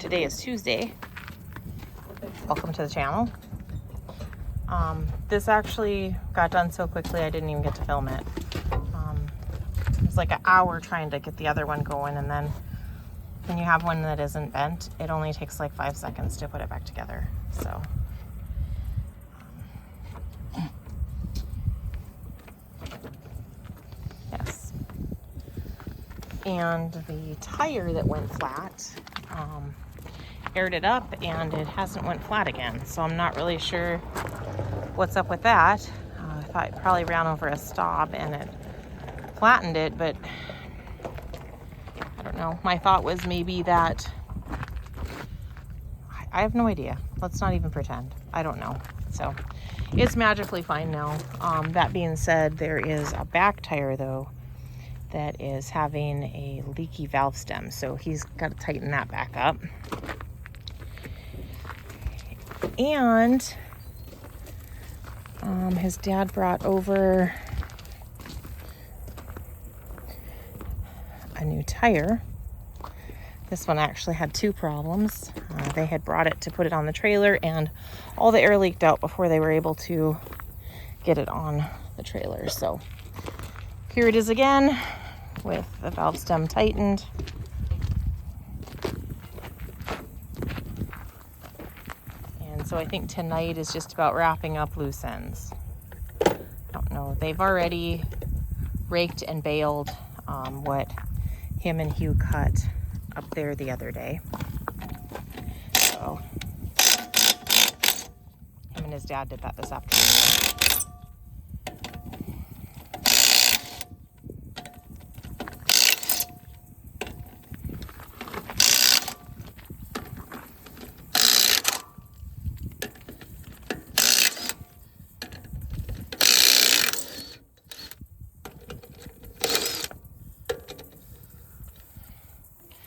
today is Tuesday. Welcome to the channel. This actually got done so quickly I didn't even get to film it. It was like an hour trying to get the other one going, and then when you have one that isn't bent, it only takes like 5 seconds to put it back together. So yes. And the tire that went flat, aired it up and it hasn't went flat again. So I'm not really sure what's up with that. I thought it probably ran over a stop and it flattened it, but I don't know. My thought was maybe that, I have no idea. Let's not even pretend. I don't know. So it's magically fine now. That being said, there is a back tire though that is having a leaky valve stem. So he's got to tighten that back up. And his dad brought over a new tire. This one actually had two problems. They had brought it to put it on the trailer and all the air leaked out before they were able to get it on the trailer. So here it is again with the valve stem tightened. And so I think tonight is just about wrapping up loose ends. I don't know. They've already raked and baled what him and Hugh cut up there the other day. So him and his dad did that this afternoon.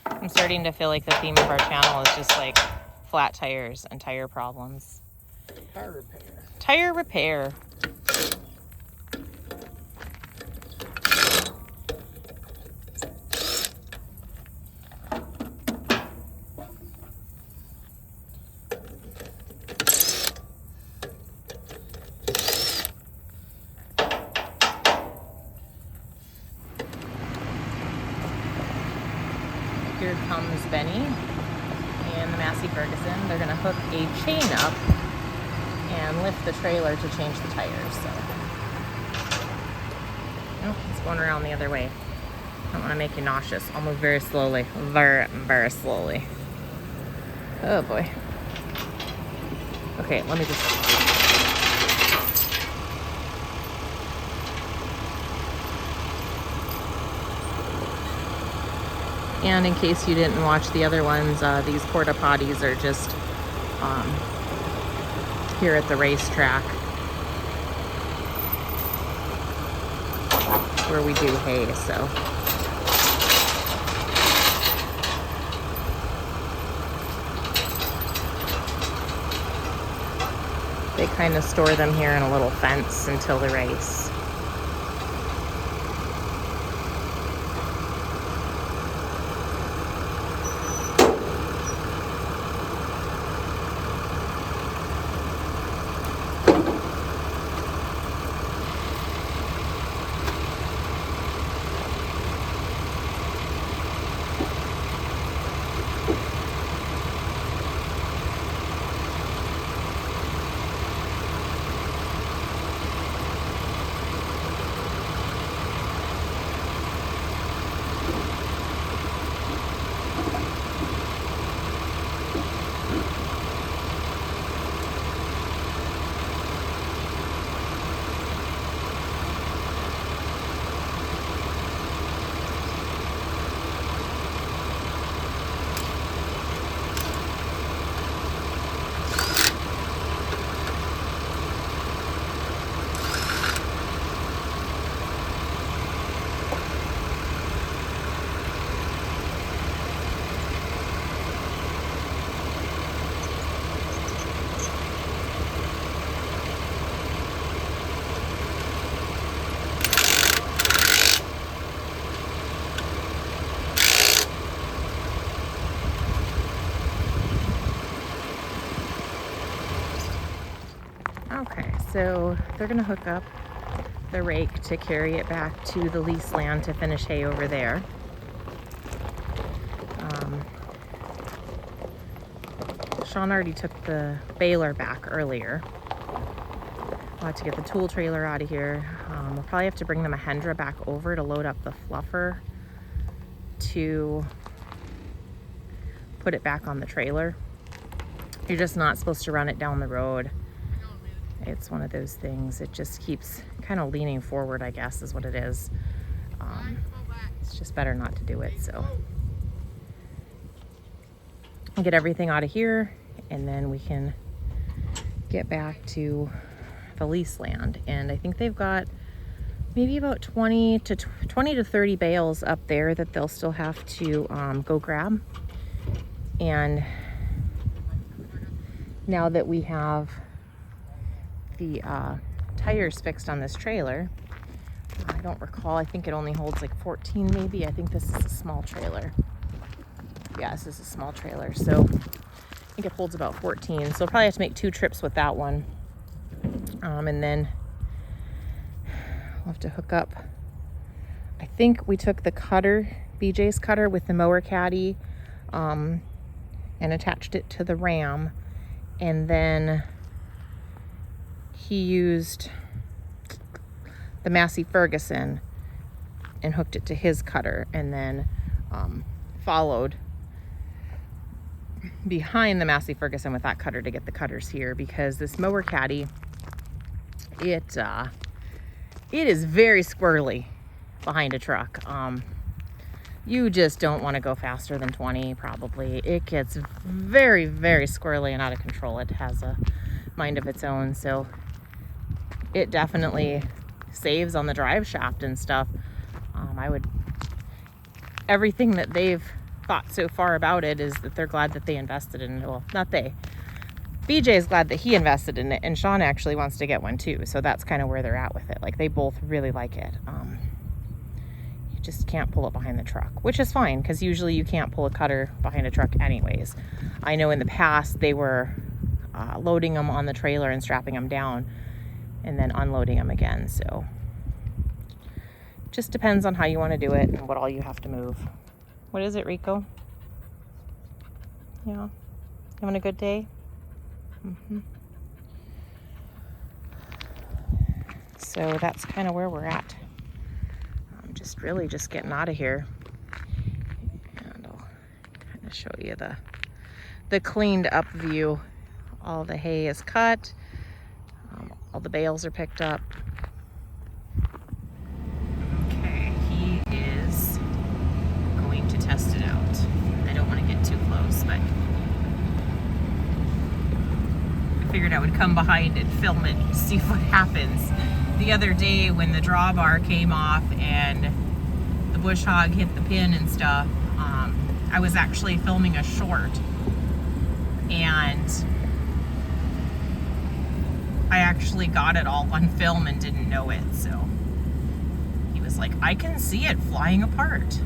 I'm starting to feel like the theme of our channel is just like flat tires and tire problems. Tire repair. Tire repair. Here comes Benny and the Massey Ferguson. They're gonna hook a chain up and lift the trailer to change the tires. So, oh, it's going around the other way. I don't want to make you nauseous. I'll move very slowly, very slowly. Oh boy. Okay, let me just. And in case you didn't watch the other ones, these porta potties are just here at the racetrack where we do hay. So they kind of store them here in a little fence until the race. So they're gonna hook up the rake to carry it back to the lease land to finish hay over there. Sean already took the baler back earlier. I'll have to get the tool trailer out of here. We'll probably have to bring the Mahindra back over to load up the fluffer to put it back on the trailer. You're just not supposed to run it down the road. It's one of those things. It just keeps kind of leaning forward, I guess, is what it is. It's just better not to do it. So I'll get everything out of here, and then we can get back to the lease land. And I think they've got maybe about 20 to 30 bales up there that they'll still have to go grab. And now that we have the tires fixed on this trailer, I don't recall, I think it only holds like 14 maybe. I think this is a small trailer. Yeah, this is a small trailer, so I think it holds about 14. So I'll probably have to make 2 trips with that one. And then we'll have to hook up. I think we took the cutter, BJ's cutter with the mower caddy, and attached it to the ram. And then he used the Massey Ferguson and hooked it to his cutter, and then followed behind the Massey Ferguson with that cutter to get the cutters here, because this mower caddy, it is very squirrely behind a truck. You just don't want to go faster than 20 probably. It gets very, very squirrely and out of control. It has a mind of its own, so it definitely saves on the drive shaft and stuff. Everything that they've thought so far about it is that they're glad that they invested in it. Well, not they. BJ is glad that he invested in it, and Sean actually wants to get one too. So that's kind of where they're at with it. Like, they both really like it. You just can't pull it behind the truck, which is fine, because usually you can't pull a cutter behind a truck anyways. I know in the past they were loading them on the trailer and strapping them down and then unloading them again. So just depends on how you want to do it and what all you have to move. What is it, Rico? Yeah, having a good day? So that's kind of where we're at. I'm just really just getting out of here, and I'll kind of show you the cleaned up view. All the hay is cut, all the bales are picked up. Okay, he is going to test it out. I don't want to get too close, but I figured I would come behind and film it and see what happens. The other day when the drawbar came off and the bush hog hit the pin and stuff, I was actually filming a short, and I actually got it all on film and didn't know it. So he was like, I can see it flying apart.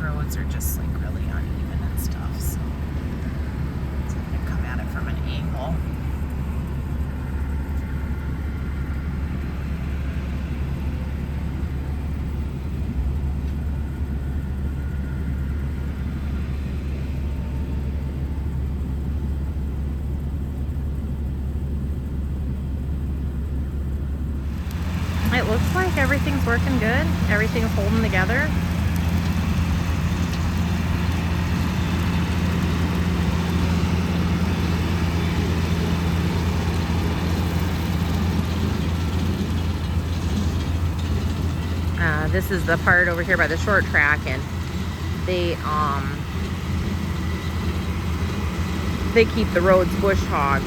Roads are just like really uneven and stuff, so I'm gonna come at it from an angle. It looks like everything's working good. Everything's holding together. This is the part over here by the short track, and they keep the roads bush hogged,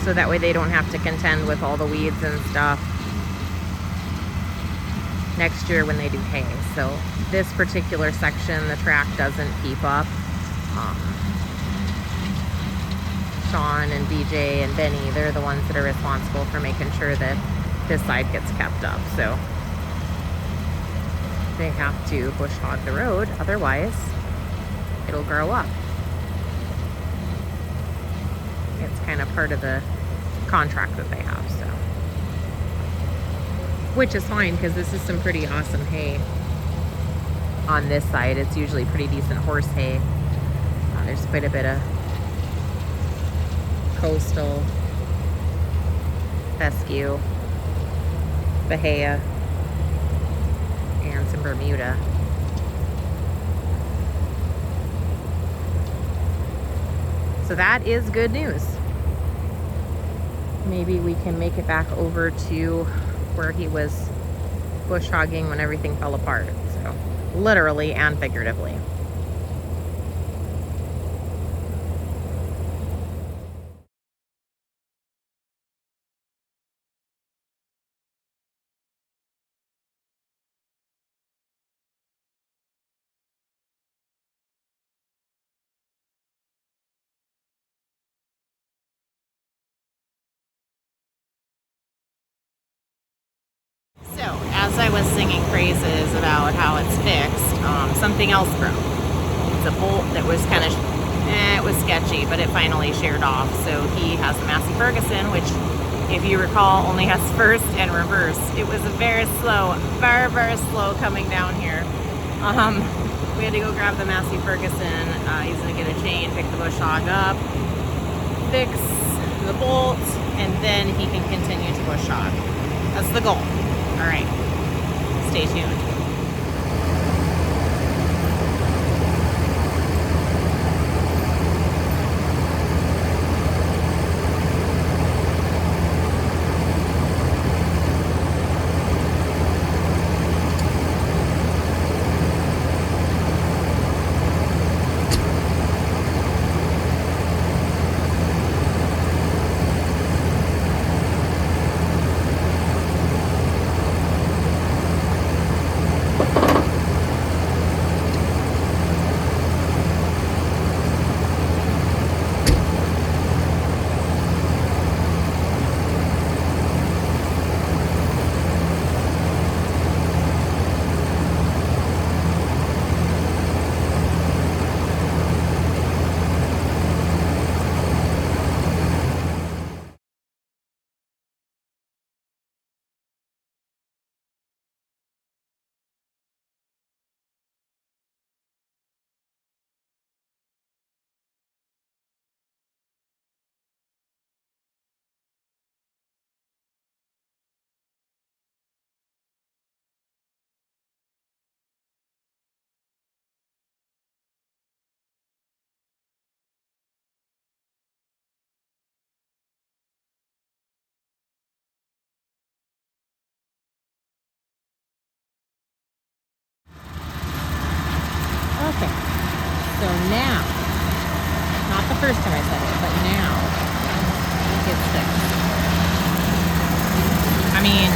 so that way they don't have to contend with all the weeds and stuff. next year when they do hay. So this particular section, the track doesn't keep up. Sean and DJ and Benny, they're the ones that are responsible for making sure that this side gets kept up. So they have to bush hog the road, otherwise it'll grow up. It's kind of part of the contract that they have, so. Which is fine, because this is some pretty awesome hay on this side. It's usually pretty decent horse hay. There's quite a bit of coastal, fescue, Bahia, and some Bermuda. So that is good news. Maybe we can make it back over to where he was bush hogging when everything fell apart. So literally and figuratively. So, as I was singing praises about how it's fixed, something else broke. It's a bolt that was kind of, it was sketchy, but it finally sheared off. So he has the Massey Ferguson, which, if you recall, only has first and reverse. It was a very slow, very slow coming down here. We had to go grab the Massey Ferguson. He's gonna get a chain, pick the bush hog up, fix the bolt, and then he can continue to bush hog. That's the goal. All right, stay tuned. Okay, so now, not the first time I said it, but now it's fixed. I mean,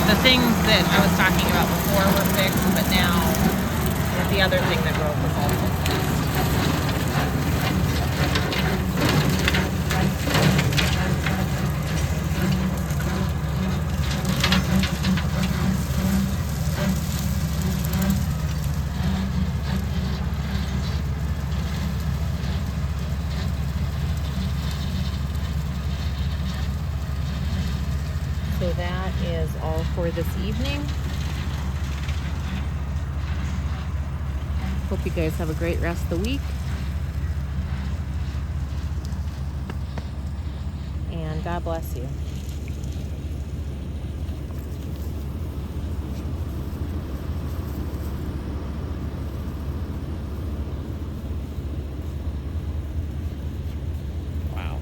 the things that I was talking about before were fixed, but now the other thing that broke was also fixed. So that is all for this evening. Hope you guys have a great rest of the week. And God bless you. Wow.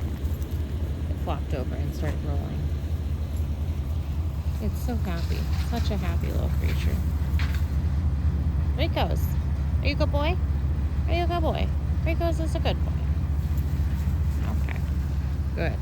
It flopped over and started rolling. It's so happy. Such a happy little creature. Rico's. Are you a good boy? Are you a good boy? Rico's is a good boy. Okay. Good.